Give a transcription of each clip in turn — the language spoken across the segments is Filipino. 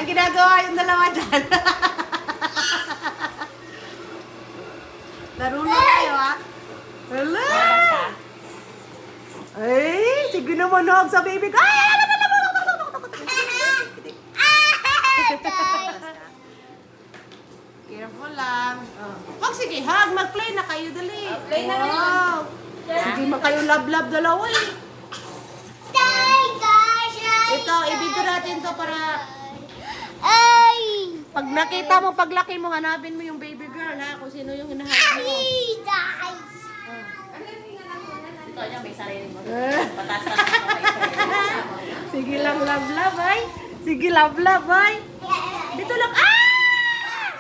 Ang ginagawa yung dalawa dyan. Laro lang kayo, ha? Hala! Ay, sige naman hug sa baby ko. Ay, careful lang. Wag, sige, hug. Mag-play na kayo, dali. Play na wow. Sige, kayo love-love dalawa eh. Ito, ibigyo natin to para pag nakita mo, paglaki mo, hanapin mo yung baby girl, ha? Kung sino yung hinahanap mo. Ito niya, may sarili mo. Eh. Pataas na Sige lang, love-love, ay. Sige, love-love, ay. Dito lang. Ah!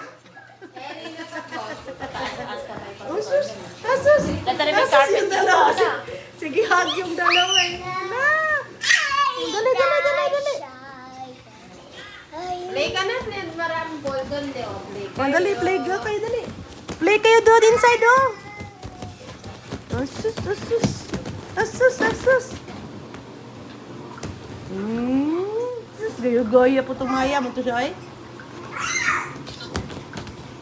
Asus! Asus! Asus yung dalawa. Sige, hug yung dalawa, eh. Na! Dali, dali, dali, dali. Play ka na, maraming ball doon, di o. Oh, dali, play ka kayo, dali. Play kayo doon inside, oh. Asus, asus. Asus, asus. Asus, gaya po tumaya mo to siya, eh.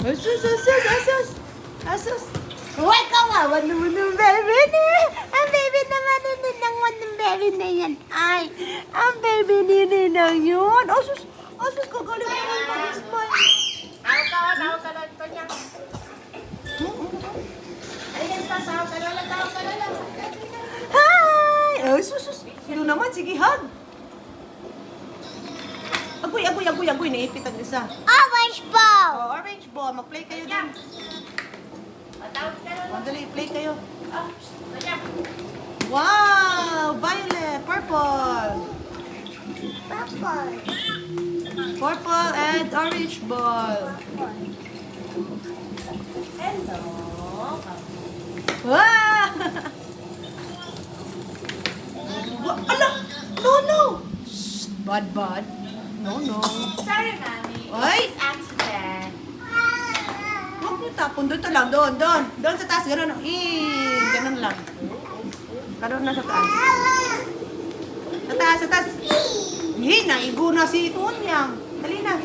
Asus, asus, asus. Asus. Uy, kawawa naman ng baby na. Ang baby naman ni Ninang ng baby na yan. Ay, ang baby ni Ninang yun. Asus, asus, kagaling ko ng mag-smile. Tawag ka lang ito niya. Ayan pa, tawag ka lang. Hi! Ay, sus. Sino naman? Sige, hug. Agoy. Naipit ang isa. Orange ball. Oh, orange ball. Mag-play kayo dyan. Tawag ka lang. Oh, dali, play kayo. Ayan. Wow! Violet, purple. Purple. Purple and orange ball. Hello. Wow! Ala! No! Shh, bad. No. Sorry, Mami. Ay! Accident. Huwag niyo tapon. Doon to lang. Doon. Doon sa taas. Ganun. Ganun lang. Ganun na sa taas. Sa taas. Naigo na si Tunyang. Dali na.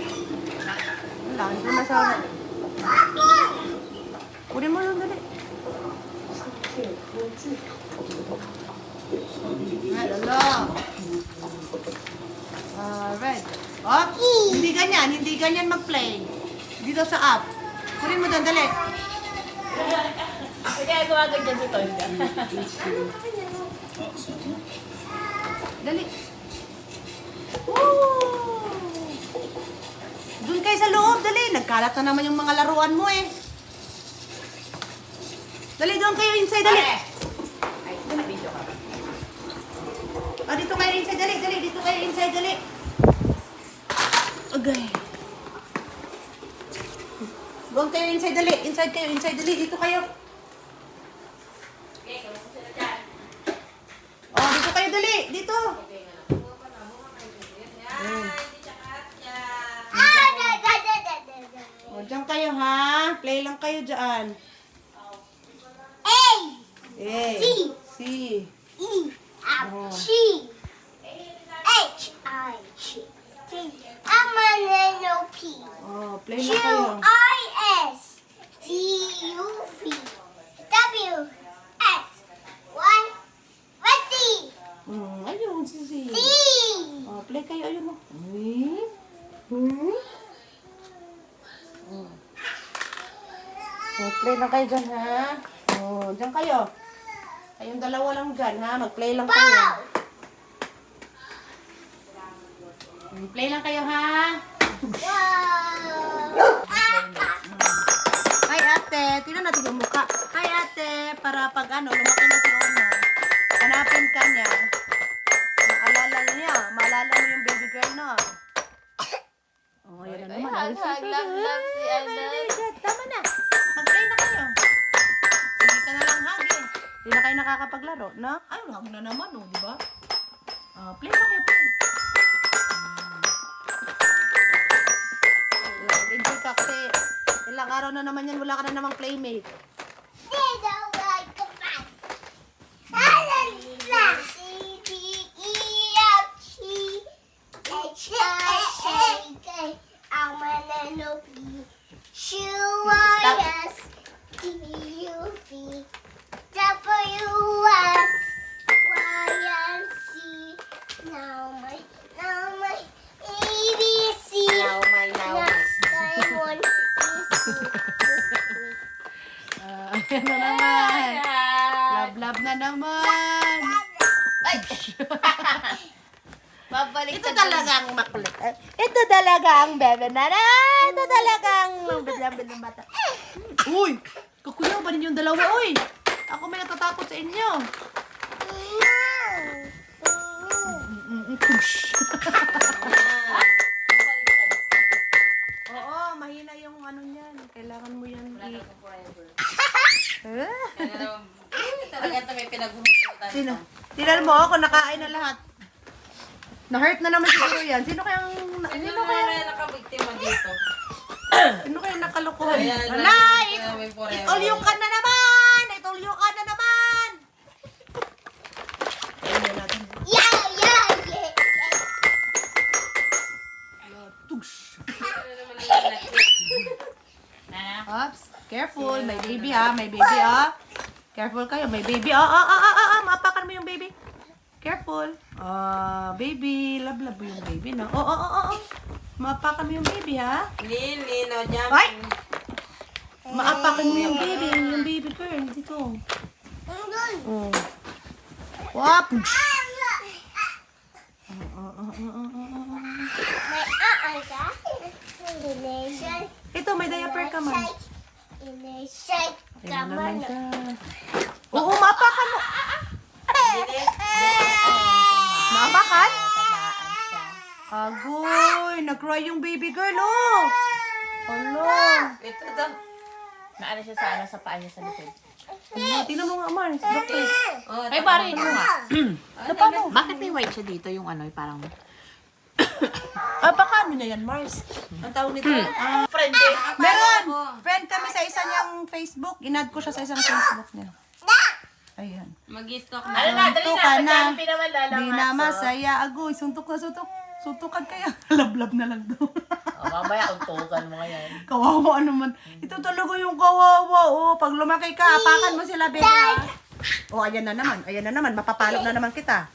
Wala. Ito na sa... Kunin mo lang. Dali. Hello. Alright. Up. Hindi ganyan mag-play. Dito sa app. Kunin mo doon, dali. Kaya gumagad dyan si Tonja. Dali. Woo! Doon kayo sa loob, dali. Nagkalat na naman yung mga laruan mo eh. Dali, doon kayo inside, dali. Ay, video ka. Dito kayo inside, dali. Dito kayo inside, dali. Okay. Doon kayo inside, dali. Inside, dali. Dito kayo. Okay, kamusta sila dyan? Oh, dito kayo, dali. Dito. O, dyan kayo, ha? Play lang kayo dyan. A. Eh. C. Oh. G. H. I. G. I'm a little P. Oh, play Q. lang kayo. I. S. T. U. V. W. X. Y. Z. Ayun, si C. Z. Oh, play kayo, ayun, oh. Oh, play lang kayo dyan, ha? Oh, dyan kayo. Kayong dalawa lang dyan, ha? Mag-play lang kayo. Ball. Play lang kayo, ha? Wow. Hi, ate. Tingnan natin yung mukha. Hi, ate. Para pag lumaki na si Ono, hanapin ka niya. Maalala mo yung baby girl, no? Oh, yan na naman. Love si Ana. Very good. Tama na. Mag-play na kayo. Hindi ka na lang hug, eh. Hindi na kayo nakakapaglaro, no? Ay, hug na naman, oh, di ba? Play na kayo, play. Enjoy ka kasi ilang araw na naman yan, wala ka na namang playmate. They don't like the fun. C, D, E, F, G, H, I, J, K, Babalik Ito talagang makulit. Ito talaga ang bebe na. Ito talaga ang bidlambil ng bata. Uy! Kakuyaw ba ninyong dalawa? Uy! Ako may natatakot sa inyo. Push. Oo, mahina yung ano niyan. Kailangan mo yan. Talaga ito may pinaguhugutan. Sino? Tingnan mo, ako nakain na lahat. Na-hurt na naman siguro yan. Sino kayang nakabiktima dito? Sino kayang nakalokohan? Ayan, Alay! may forever. Itulyo ka na naman! Itulyo ka na naman! Ayun natin. Yeah. Tugs! Nana? Ops, careful. May baby ha. May baby Careful kayo. May baby. Maapakan mo yung baby. Careful. Baby. Love mo yung baby, no? Maapakan mo yung baby, ha? Lili, no, jump. Ay! Maapakan mo yung baby. Yung baby girl. Dito. Oh. Wap! Ito, may diaper ka man. Ayan naman ka. Oo, maapakan mo. Maapakan? Agoy, nag-cry yung baby girl, oh. Hala. Ito daw. Naano siya sa sa paa niya sa likod. Tingnan mo nga, Mars. Doktor. Ay, pare, ito nga. Paano? Bakit may white siya dito? Yung ano, parang... Baka ano na yan, Mars? Ang tawag nito? Friend eh. Meron! Friend kami sa isa niyang Facebook. Inad ko siya sa isang Facebook niya. Ayan. Mag-stock na. Ano na, dali na. Pagdampi naman lalamas. Di na masaya. Agoy, suntok na suntok. Suntukan kaya. Lablab na lang daw. Mamaya, untukan mo ngayon. Kawawa naman. Ito talaga yung kawawa. Oh, pag lumaki ka, apakan mo sila, baby. Oh, ayan na naman. Ayan na naman. Mapapalok na naman kita.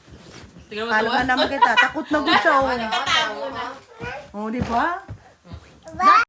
Tingnan mo Palo na naman kita. Takot na gusto. Nakatago na. Oh, di ba?